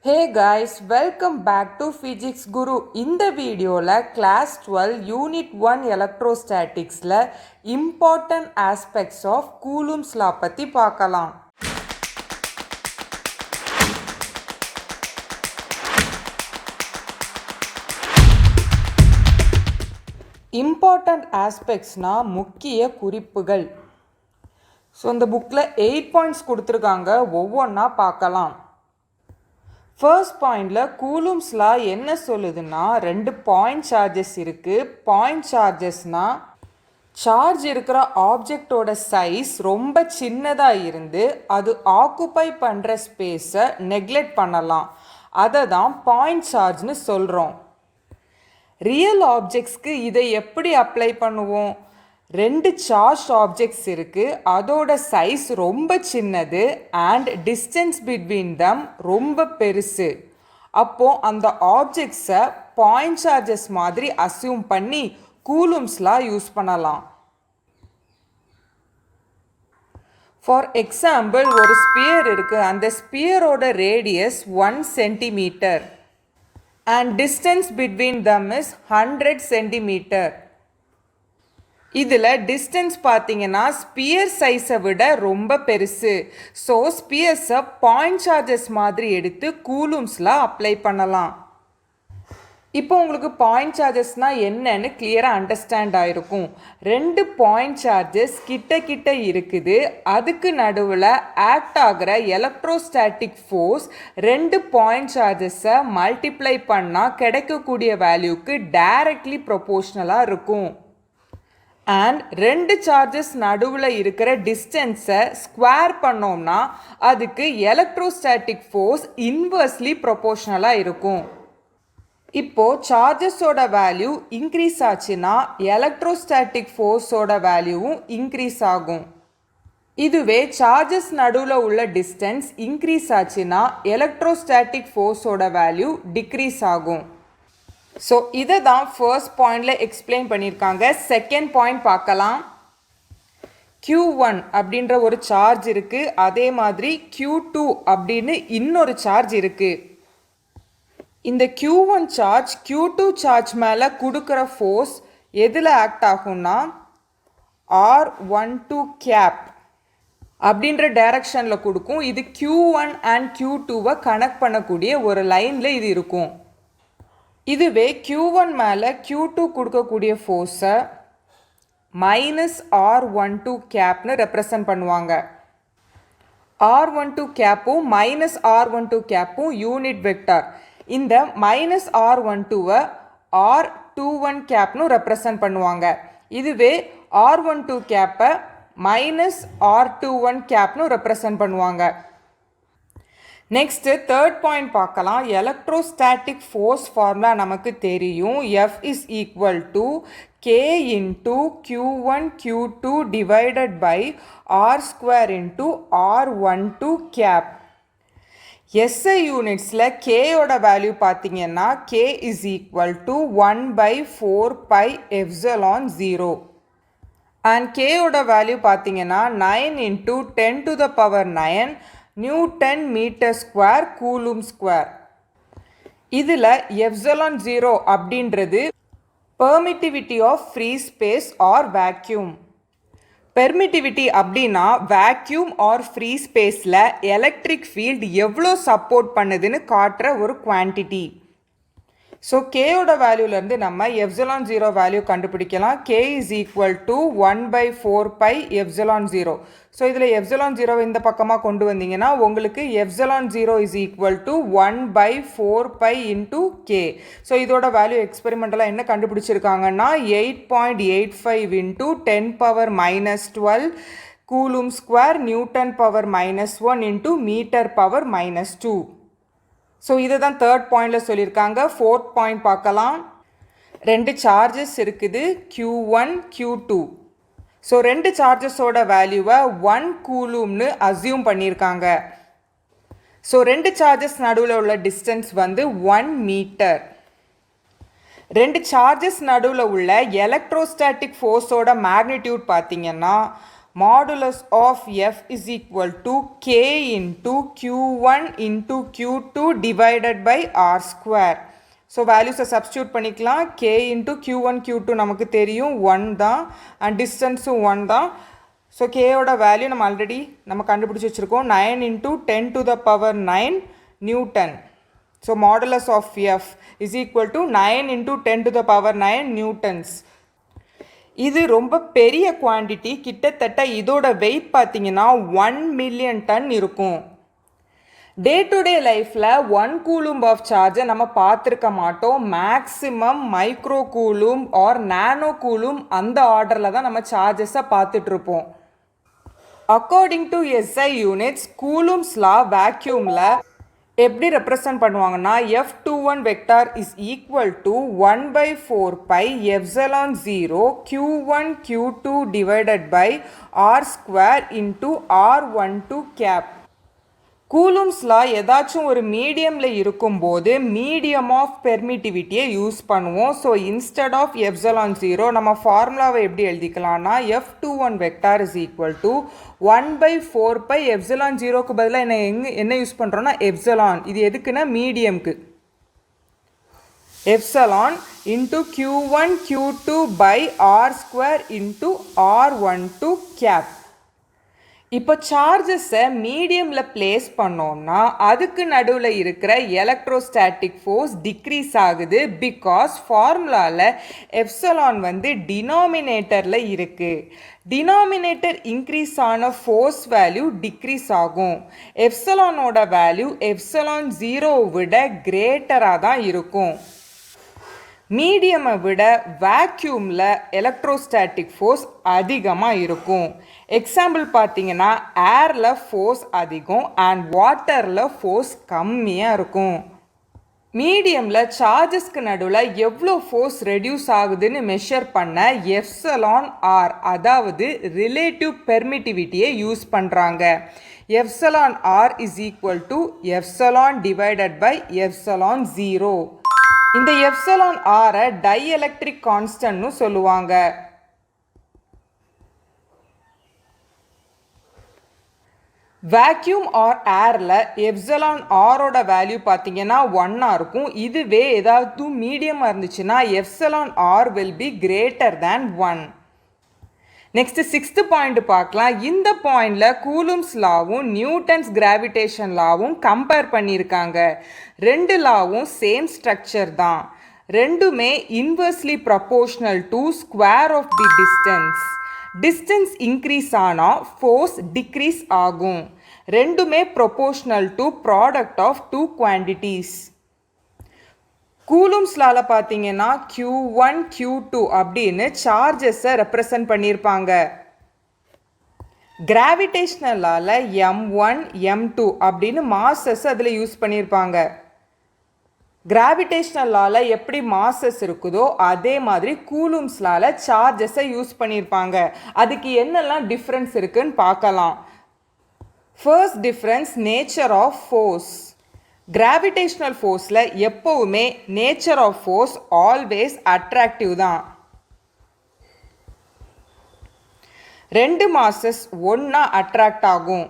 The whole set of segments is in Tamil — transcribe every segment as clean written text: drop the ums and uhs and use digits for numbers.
Hey guys, welcome back to Physics Guru. இந்த வீடியோல class 12 unit 1 electrostaticsல important aspects of Coulomb's law பத்தி பார்க்கலாம். important aspectsனா முக்கிய குறிப்புகள். ஸோ இந்த புக்கில் 8 points கொடுத்துருக்காங்க, ஒவ்வொன்றா பார்க்கலாம். ஃபர்ஸ்ட் பாயிண்டில் கூலும்ஸ் லா என்ன சொல்லுதுன்னா, ரெண்டு பாயிண்ட் சார்ஜஸ் இருக்குது. பாயிண்ட் சார்ஜஸ்னால் சார்ஜ் இருக்கிற ஆப்ஜெக்டோட சைஸ் ரொம்ப சின்னதாக இருந்து அது ஆக்குப்பை பண்ணுற ஸ்பேஸை நெக்லெக்ட் பண்ணலாம். அதை தான் பாயிண்ட் சார்ஜ்னு சொல்கிறோம். ரியல் ஆப்ஜெக்ட்ஸ்க்கு இதை எப்படி அப்ளை பண்ணுவோம்? ரெண்டு சார்ஜ் ஆப்ஜெக்ட்ஸ் இருக்குது, அதோட சைஸ் ரொம்ப சின்னது அண்ட் டிஸ்டன்ஸ் பிட்வீன் தம் ரொம்ப பெருசு. அப்போது அந்த ஆப்ஜெக்ட்ஸை பாயிண்ட் சார்ஜஸ் மாதிரி அசியூம் பண்ணி கூலும்ஸ் லா யூஸ் பண்ணலாம். ஃபார் எக்ஸாம்பிள், ஒரு ஸ்பியர் இருக்குது, அந்த ஸ்பியரோட radius 1 centimetre and distance between them is 100 centimetre. இதில் டிஸ்டன்ஸ் பார்த்தீங்கன்னா ஸ்பியர் சைஸை விட ரொம்ப பெருசு. ஸோ ஸ்பியர்ஸை பாயிண்ட் சார்ஜஸ் மாதிரி எடுத்து கூலும்ஸ் லா அப்ளை பண்ணலாம். இப்போ உங்களுக்கு பாயிண்ட் சார்ஜஸ்னால் என்னன்னு கிளியராக அண்டர்ஸ்டாண்ட் ஆகிருக்கும். ரெண்டு பாயிண்ட் சார்ஜஸ் கிட்ட இருக்குது, அதுக்கு நடுவில் ஆக்ட் ஆகிற எலக்ட்ரோஸ்டாட்டிக் ஃபோர்ஸ் ரெண்டு பாயிண்ட் சார்ஜஸை மல்டிப்ளை பண்ணால் கிடைக்கக்கூடிய வேல்யூக்கு டைரக்ட்லி ப்ரொபோஷ்னலாக இருக்கும். அண்ட் ரெண்டு சார்ஜஸ் நடுவில் இருக்கிற டிஸ்டன்ஸை ஸ்கொயர் பண்ணோம்னா அதுக்கு எலக்ட்ரோஸ்டாட்டிக் ஃபோர்ஸ் இன்வர்ஸ்லி ப்ரொபோஷ்னலாக இருக்கும். இப்போது சார்ஜஸோட வேல்யூ இன்க்ரீஸ் ஆச்சுன்னா எலக்ட்ரோஸ்டாட்டிக் ஃபோர்ஸோட வேல்யூவும் இன்க்ரீஸ் ஆகும். இதுவே சார்ஜஸ் நடுவில் உள்ள டிஸ்டன்ஸ் இன்க்ரீஸ் ஆச்சுன்னா எலக்ட்ரோஸ்டாட்டிக் ஃபோர்ஸோட வேல்யூ டிக்ரீஸ் ஆகும். ஸோ இதை தான் ஃபர்ஸ்ட் பாயிண்டில் எக்ஸ்பிளைன் பண்ணியிருக்காங்க. செகண்ட் பாயிண்ட் பார்க்கலாம். Q1 அப்படின்ற ஒரு சார்ஜ் இருக்குது, அதே மாதிரி Q2 அப்படின்னு இன்னொரு சார்ஜ் இருக்குது. இந்த Q1 சார்ஜ் Q2 சார்ஜ் மேலே கொடுக்குற ஃபோர்ஸ் எதில் ஆக்ட் ஆகும்னா R12 கேப் அப்படின்ற டைரக்ஷனில் கொடுக்கும். இது Q1 அண்ட் Q2வை கனெக்ட் பண்ணக்கூடிய ஒரு லைனில் இது இருக்கும். இதுவே Q1 மேலே Q2 கொடுக்கக்கூடிய ஃபோர்ஸை -R12 கேப்னு ரெப்ரசன்ட் பண்ணுவாங்க. R12 கேப்பும் -R12 கேப்பும் unit vector. இந்த -R12வை R21 கேப்னு ரெப்ரசன்ட் பண்ணுவாங்க. இதுவே R12 கேப்பை -R21 கேப்னு ரெப்ரசன்ட் பண்ணுவாங்க. நெக்ஸ்ட்டு தேர்ட் பாயிண்ட் பார்க்கலாம். எலக்ட்ரோஸ்டாட்டிக் ஃபோர்ஸ் ஃபார்முலா நமக்கு தெரியும். F is equal to K into Q1 Q2 divided by R square into R12 cap. SI யூனிட்ஸில் Kயோட வேல்யூ பார்த்தீங்கன்னா K is equal to 1/4 pi epsilon 0 and Kயோட வேல்யூ பார்த்தீங்கன்னா 9 into 10 to the power 9 newton metre square coulomb square. இதில் எப்சிலான் 0 அப்படின்றது permittivity of free space or vacuum. Permittivity அப்படின்னா வேக்யூம் ஆர் ஃப்ரீ ஸ்பேஸில் எலக்ட்ரிக் ஃபீல்டு எவ்வளோ சப்போர்ட் பண்ணுதுன்னு காட்டுற ஒரு குவான்டிட்டி. ஸோ கேயோட வேல்யூலேருந்து நம்ம எப்சிலான் 0 வேல்யூ கண்டுபிடிக்கலாம். K is equal to 1/4 pi epsilon 0. So இதில் எப்சிலான் 0 இந்த பக்கமாக கொண்டு வந்தீங்கன்னா உங்களுக்கு epsilon 0 is equal to 1/4 pi into K. So இதோட வேல்யூ எக்ஸ்பெரிமெண்டலாக என்ன கண்டுபிடிச்சிருக்காங்கன்னா 8.85 into 10 power -12 coulomb square newton power -1 into metre power -2. So இதை தான் தேர்ட் பாயிண்டில் சொல்லியிருக்காங்க. ஃபோர்த் பாயிண்ட் பார்க்கலாம். ரெண்டு சார்ஜஸ் இருக்குது, Q1 Q2. ஸோ ரெண்டு சார்ஜஸோட வேல்யூவை 1 கூலும்னு அசியூம் பண்ணியிருக்காங்க. ஸோ ரெண்டு சார்ஜஸ் நடுவில் உள்ள டிஸ்டன்ஸ் வந்து 1 மீட்டர். ரெண்டு சார்ஜஸ் நடுவில் உள்ள எலக்ட்ரோஸ்டாட்டிக் ஃபோர்ஸோட மேக்னிடியூட் பார்த்தீங்கன்னா modulus of F is equal to K into q1 into q2 divided by R square. So வேல்யூஸை சப்ஸ்டியூட் பண்ணிக்கலாம். கே இன்ட்டு q1 q2 நமக்கு தெரியும் 1 தான், அண்ட் டிஸ்டன்ஸும் 1 தான். ஸோ கேயோட வேல்யூ நம்ம கண்டுபிடிச்சி வச்சுருக்கோம் 9 into 10 to the power 9 newton. So modulus of F is equal to 9 into 10 to the power 9 newtons. இது ரொம்ப பெரிய குவான்டிட்டி. கிட்டத்தட்ட இதோட வெயிட் பார்த்தீங்கன்னா 1 மில்லியன் டன் இருக்கும். டே டு டே லைஃப்பில் 1 கூலும் ஆஃப் சார்ஜை நம்ம பார்த்துருக்க மாட்டோம். Maximum micro coulomb or nano coulomb அந்த ஆர்டரில் தான் நம்ம சார்ஜஸை பார்த்துட்ருப்போம். According to SI units Coulomb's law வேக்யூமில் எப்படி ரெப்ரசன்ட் பண்ணுவாங்கன்னா F21 vector is equal to 1/4 pi epsilon 0 Q1 Q2 divided by R square into R12 cap. Coulomb's law ஏதாச்சும் ஒரு மீடியமில் இருக்கும்போது மீடியம் ஆஃப் பெர்மிட்டிவிட்டியை யூஸ் பண்ணுவோம். ஸோ இன்ஸ்டெட் ஆஃப் எப்சிலான் 0 நம்ம ஃபார்முலாவை எப்படி எழுதிக்கலாம்னா F21 vector is equal to 1/4 pi epsilon 0க்கு பதிலாக என்ன யூஸ் பண்ணுறோன்னா எப்சிலான். இது எதுக்குன்னா மீடியம்க்கு. Epsilon into Q1 Q2 by R square into R12 cap. இப்போ சார்ஜஸை மீடியமில் பிளேஸ் பண்ணோம்னா அதுக்கு நடுவில் இருக்கிற எலக்ட்ரோஸ்டாட்டிக் ஃபோர்ஸ் டிக்ரீஸ் ஆகுது. பிகாஸ் ஃபார்முலாவில் எப்சிலான் டினாமினேட்டரில் இருக்குது. டினாமினேட்டர் இன்க்ரீஸ் ஆன ஃபோர்ஸ் வேல்யூ டிக்ரீஸ் ஆகும். எப்சிலானோட வேல்யூ எப்சிலான் 0 விட கிரேட்டராக தான் இருக்கும். மீடியமை விட வேக்யூமில் எலக்ட்ரோஸ்டாட்டிக் ஃபோர்ஸ் அதிகமாக இருக்கும். எக்ஸாம்பிள் பார்த்தீங்கன்னா ஏரில் ஃபோர்ஸ் அதிகம் அண்ட் வாட்டரில் ஃபோர்ஸ் கம்மியாக இருக்கும். மீடியமில் சார்ஜஸ்க்கு நடுவில் எவ்வளோ ஃபோர்ஸ் ரெடியூஸ் ஆகுதுன்னு மெஷர் பண்ண எப்சிலான் ஆர் அதாவது ரிலேட்டிவ் பெர்மிட்டிவிட்டியை யூஸ் பண்ணுறாங்க. Epsilon R is equal to epsilon divided by epsilon 0. இந்த எப்சிலான் ஆரை டைஎலக்ட்ரிக் கான்ஸ்டன்ட்னு சொல்லுவாங்க. வேக்யூம் ஆர் ஏரில் எப்சிலான் ஆரோட வேல்யூ பார்த்தீங்கன்னா 1 இருக்கும். இதுவே ஏதாவது மீடியமாக இருந்துச்சுன்னா epsilon R will be greater than 1. Next 6th point பார்க்கலாம். இந்த பாயிண்டில் கூலும்ஸ் லாவும் நியூட்டன்ஸ் கிராவிடேஷன் லாவும் கம்பேர் பண்ணியிருக்காங்க. ரெண்டு லாவும் சேம் ஸ்ட்ரக்சர் தான். ரெண்டுமே inversely proportional to square of the distance. Distance increase ஆனால் ஃபோர்ஸ் டிக்ரீஸ் ஆகும். ரெண்டுமே proportional to product of two quantities. Coulomb's லால பார்த்தீங்கன்னா Q1 Q2 அப்படின்னு சார்ஜஸை ரெப்ரசன்ட் பண்ணியிருப்பாங்க. கிராவிடேஷனல் லால M1 M2 அப்படின்னு மாசஸ் அதில் யூஸ் பண்ணியிருப்பாங்க. கிராவிடேஷனல் லால எப்படி மாசஸ் இருக்குதோ அதே மாதிரி கூலும்ஸ் லால சார்ஜஸை யூஸ் பண்ணியிருப்பாங்க. அதுக்கு என்னெல்லாம் டிஃப்ரென்ஸ் இருக்குன்னு பார்க்கலாம். First difference nature of force. Gravitational ஃபோர்ஸில் எப்போவுமே nature of force always attractive தான். ரெண்டு மாசஸ் ஒன்றா அட்ராக்ட் ஆகும்.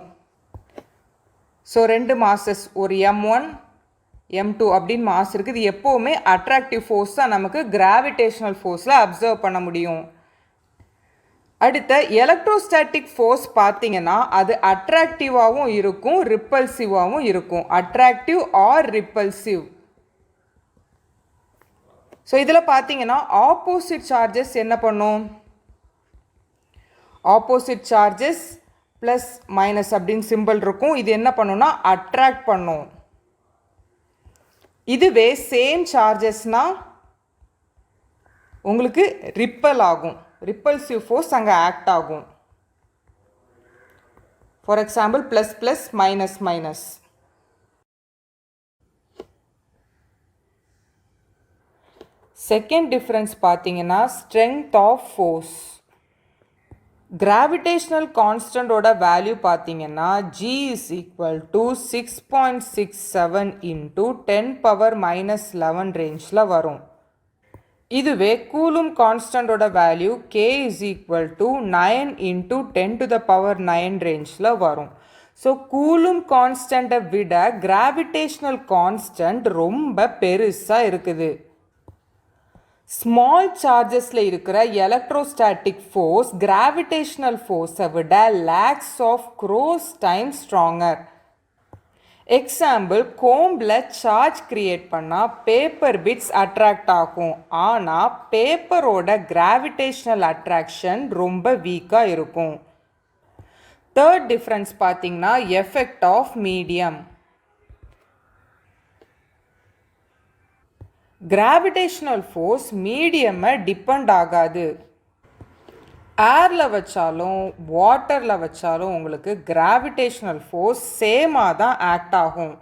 ஸோ ரெண்டு மாசஸ் ஒரு M1 M2 அப்படின்னு மாஸ் இருக்குது. இது எப்போவுமே அட்ராக்டிவ் ஃபோர்ஸ் தான் நமக்கு கிராவிடேஷனல் ஃபோர்ஸில் அப்சர்வ் பண்ண முடியும். அடுத்த எலக்ட்ரோஸ்டாட்டிக் ஃபோர்ஸ் பார்த்தீங்கன்னா அது அட்ராக்டிவாகவும் இருக்கும் ரிப்பல்சிவாகவும் இருக்கும். Attractive or repulsive. ஸோ இதில் பார்த்தீங்கன்னா ஆப்போசிட் சார்ஜஸ் என்ன பண்ணும்? ஆப்போசிட் சார்ஜஸ் ப்ளஸ் மைனஸ் அப்படின்னு சிம்பிள் இருக்கும். இது என்ன பண்ணுன்னா அட்ராக்ட் பண்ணும். இதுவே சேம் சார்ஜஸ்னால் உங்களுக்கு ரிப்பல் ஆகும். ரிப்பல்சிவ் ஃபோர்ஸ் அங்கே ஆக்ட் ஆகும். For example plus plus minus minus. Second difference பார்த்தீங்கன்னா ஸ்ட்ரென்த் ஆஃப் ஃபோர்ஸ். கிராவிடேஷனல் கான்ஸ்டன்டோட வேல்யூ பார்த்தீங்கன்னா G is equal to 6.67 into 10⁻⁻11 ரேஞ்சில் வரும். இதுவே கூலும் கான்ஸ்டன்டோட value k is equal to 9 into 10⁹ ரேஞ்சில் வரும். ஸோ கூலும் கான்ஸ்டண்ட்டை விட கிராவிடேஷ்னல் கான்ஸ்டன்ட் ரொம்ப பெருசாக இருக்குது. ஸ்மால் சார்ஜஸில் இருக்கிற எலக்ட்ரோஸ்டாட்டிக் ஃபோர்ஸ் கிராவிடேஷ்னல் ஃபோர்ஸை விட lakhs of crores time stronger. Example, கோம்பில் சார்ஜ் கிரியேட் பண்ணால் பேப்பர் பிட்ஸ் அட்ராக்ட் ஆகும். ஆனால் பேப்பரோட கிராவிடேஷ்னல் அட்ராக்ஷன் ரொம்ப வீக்காக இருக்கும். தேர்ட் டிஃப்ரென்ஸ் பார்த்தீங்கன்னா effect of medium. Gravitational force மீடியமை டிபெண்ட் ஆகாது. ஏரில் வச்சாலும் வாட்டரில் வச்சாலும் உங்களுக்கு கிராவிடேஷ்னல் ஃபோர்ஸ் சேமாக தான் ஆக்ட் ஆகும்.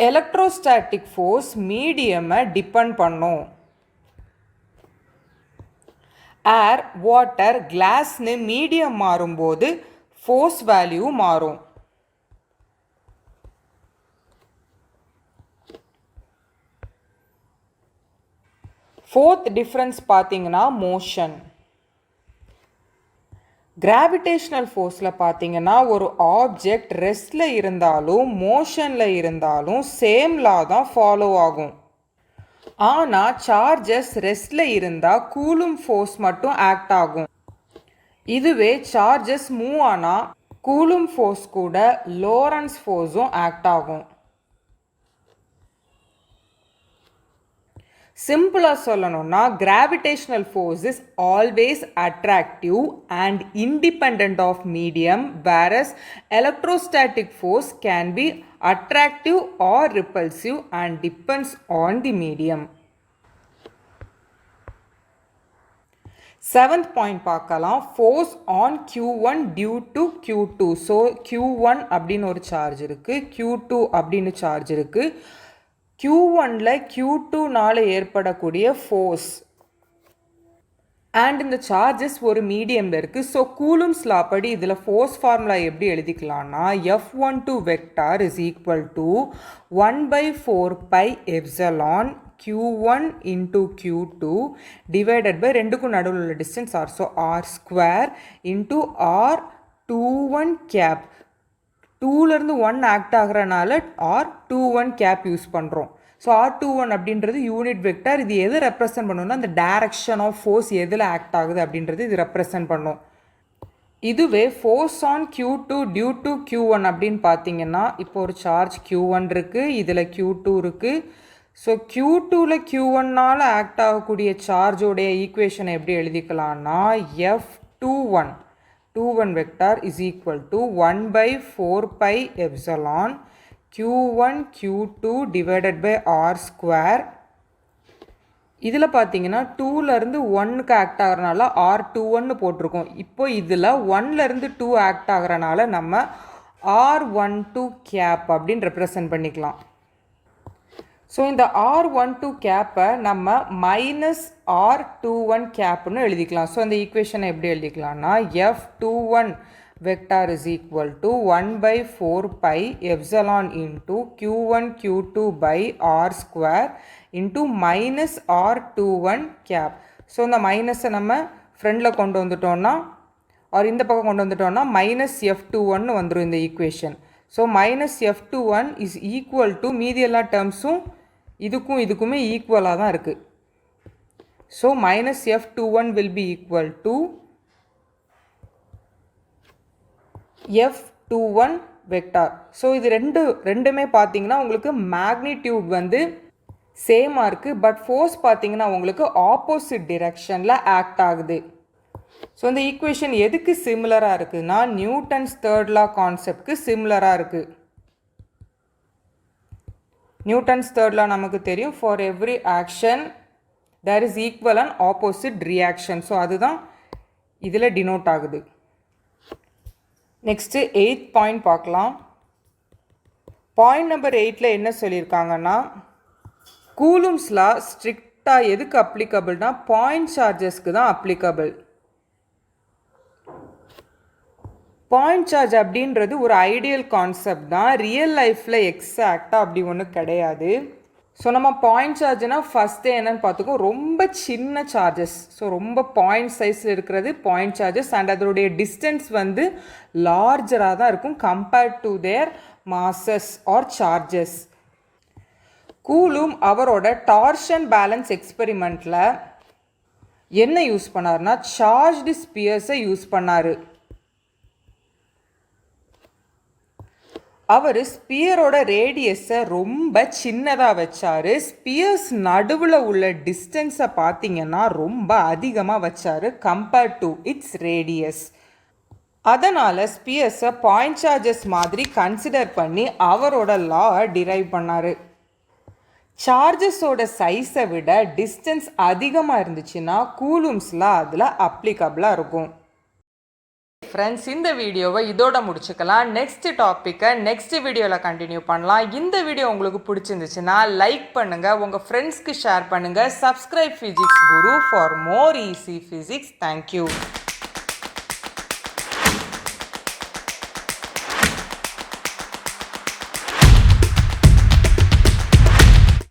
எலக்ட்ரோஸ்டாட்டிக் ஃபோர்ஸ் மீடியமை டிபெண்ட் பண்ணும். ஏர், வாட்டர், கிளாஸ்னு மீடியம் மாறும்போது ஃபோர்ஸ் வேல்யூ மாறும். ஃபோர்த் டிஃப்ரென்ஸ் பார்த்தீங்கன்னா மோஷன். கிராவிடேஷ்னல் ஃபோர்ஸில் பார்த்தீங்கன்னா ஒரு ஆப்ஜெக்ட் ரெஸ்டில் இருந்தாலும் மோஷனில் இருந்தாலும் சேம் லா தான் ஃபாலோ ஆகும். ஆனால் சார்ஜஸ் ரெஸ்டில் இருந்தால் கூலும் ஃபோர்ஸ் மட்டும் ஆக்ட் ஆகும். இதுவே சார்ஜஸ் மூவ் ஆனால் கூலும் ஃபோர்ஸ் கூட லோரன்ஸ் ஃபோர்ஸும் ஆக்ட் ஆகும். சிம்பிளாக சொல்லணும்னா gravitational force is always attractive and independent of medium, whereas electrostatic force can be attractive or repulsive and depends on the medium. Seventh point பார்க்கலாம், force on Q1 due to Q2. So Q1 அப்படின்னு ஒரு சார்ஜ் இருக்குது, Q2 அப்படின்னு சார்ஜ் இருக்குது. Q1ல Q2னால ஏற்படக்கூடிய ஃபோர்ஸ் அண்ட் இந்த சார்ஜஸ் ஒரு மீடியமில் இருக்குது. ஸோ கூலும்ஸ் லா படி இதில் ஃபோர்ஸ் ஃபார்முலா எப்படி எழுதிக்கலாம்னா F12 vector is equal to 1/4πε Q1 into Q2 divided by ரெண்டுக்கும் நடுவில் உள்ள distance R. So R² into R21 cap. 2லேருந்து 1 ஆக்ட் ஆகிறனால R21 கேப் யூஸ் பண்ணுறோம். ஸோ R21 அப்படின்றது யூனிட் வெக்டார். இது எது ரெப்ரசன்ட் பண்ணணும்னா அந்த டைரக்ஷன் ஆஃப் ஃபோர்ஸ் எதில் ஆக்ட் ஆகுது அப்படின்றது இது ரெப்ரசன்ட் பண்ணும். இதுவே force on Q2 due to Q1 அப்படின்னு பார்த்தீங்கன்னா இப்போ ஒரு சார்ஜ் Q1 இருக்குது, இதில் Q2 இருக்குது. ஸோ Q2ல Q1னால் ஆக்ட் ஆகக்கூடிய சார்ஜோடைய ஈக்குவேஷனை எப்படி எழுதிக்கலாம்னா F21 vector is equal to 1/4πε Q1 Q2 divided by R². இதில் பார்த்தீங்கன்னா 2லேருந்து 1க்கு ஆக்ட் ஆகிறனால R21 போட்டிருக்கோம். இப்போ இதில் 1லேருந்து 2 ஆக்ட் ஆகிறனால நம்ம R12 கேப் அப்படின்னு ரெப்ரசன்ட் பண்ணிக்கலாம். ஸோ இந்த R12 கேப்பை நம்ம -R21 கேப்னு எழுதிக்கலாம். ஸோ இந்த ஈக்குவேஷனை எப்படி எழுதிக்கலாம்னா F21 vector is equal to 1/4πε into Q1 Q2 by R² into -R21 cap. So இந்த மைனஸை நம்ம ஃப்ரெண்டில் கொண்டு வந்துட்டோம்னா ஆர் இந்த பக்கம் கொண்டு வந்துட்டோம்னா -F21 வந்துடும் இந்த equation. So -F21 is equal to மீதி எல்லா டேர்ம்ஸும் இதுக்குமே ஈக்குவலாக தான் இருக்குது. So -F21 will be equal to F21 vector. So இது ரெண்டுமே பார்த்தீங்கன்னா உங்களுக்கு மேக்னிடியூட் வந்து சேமாக இருக்குது, பட் ஃபோர்ஸ் பார்த்தீங்கன்னா உங்களுக்கு ஆப்போசிட் டிரெக்ஷனில் ஆக்ட் ஆகுது. ஸோ இந்த ஈக்குவேஷன் எதுக்கு சிமிலராக இருக்குதுன்னா நியூட்டன்ஸ் தேர்ட் லா கான்செப்ட்க்கு சிமிலராக இருக்குது. நியூட்டன்ஸ் தேர்ட் லா நமக்கு தெரியும், for every action there is equal and opposite reaction. So அதுதான் இதில் டினோட் ஆகுது. நெக்ஸ்ட்டு 8th பாயிண்ட் பார்க்கலாம். பாயிண்ட் நம்பர் 8ல் என்ன சொல்லியிருக்காங்கன்னா கூலும்ஸ் லா ஸ்ட்ரிக்டாக எதுக்கு அப்ளிகபிள்னா பாயிண்ட் சார்ஜஸ்க்கு தான் அப்ளிகபிள். பாயிண்ட் சார்ஜ் அப்படின்றது ஒரு ஐடியல் கான்செப்ட் தான், ரியல் லைஃப்பில் எக்ஸாக்டாக அப்படி ஒன்றும் கிடையாது. ஸோ நம்ம பாயிண்ட் சார்ஜ்னா ஃபஸ்ட்டே என்னன்னு பார்த்துக்கோ, ரொம்ப சின்ன சார்ஜஸ். ஸோ ரொம்ப பாயிண்ட் சைஸில் இருக்கிறது பாயிண்ட் சார்ஜஸ் அண்ட் அதனுடைய டிஸ்டன்ஸ் வந்து லார்ஜராக தான் இருக்கும் compared to their masses or charges. Coulomb அவரோட டார்ஷன் பேலன்ஸ் எக்ஸ்பெரிமெண்ட்டில் என்ன யூஸ் பண்ணார்னா சார்ஜ்டு ஸ்பியர்ஸை யூஸ் பண்ணார். அவர் ஸ்பியரோட ரேடியஸை ரொம்ப சின்னதாக வச்சார். ஸ்பியர்ஸ் நடுவில் உள்ள டிஸ்டன்ஸை பார்த்தீங்கன்னா ரொம்ப அதிகமாக வச்சார் கம்பேர்ட் டு இட்ஸ் ரேடியஸ். அதனால் ஸ்பியர்ஸை பாயிண்ட் சார்ஜஸ் மாதிரி கன்சிடர் பண்ணி அவரோட லாவை டிரைவ் பண்ணார். சார்ஜஸோட சைஸை விட டிஸ்டன்ஸ் அதிகமாக இருந்துச்சுன்னா கூலும்ஸ்லாம் அதில் அப்ளிகபிளாக இருக்கும். ஃப்ரெண்ட்ஸ், இந்த வீடியோவை இதோட முடிச்சுக்கலாம். நெக்ஸ்ட் டாப்பிக்கை நெக்ஸ்ட் வீடியோவில் கண்டினியூ பண்ணலாம். இந்த வீடியோ உங்களுக்கு பிடிச்சிருந்துச்சுன்னா லைக் பண்ணுங்கள், உங்கள் ஃப்ரெண்ட்ஸ்க்கு ஷேர் பண்ணுங்கள். Subscribe physics Guru for more easy physics. Thank you.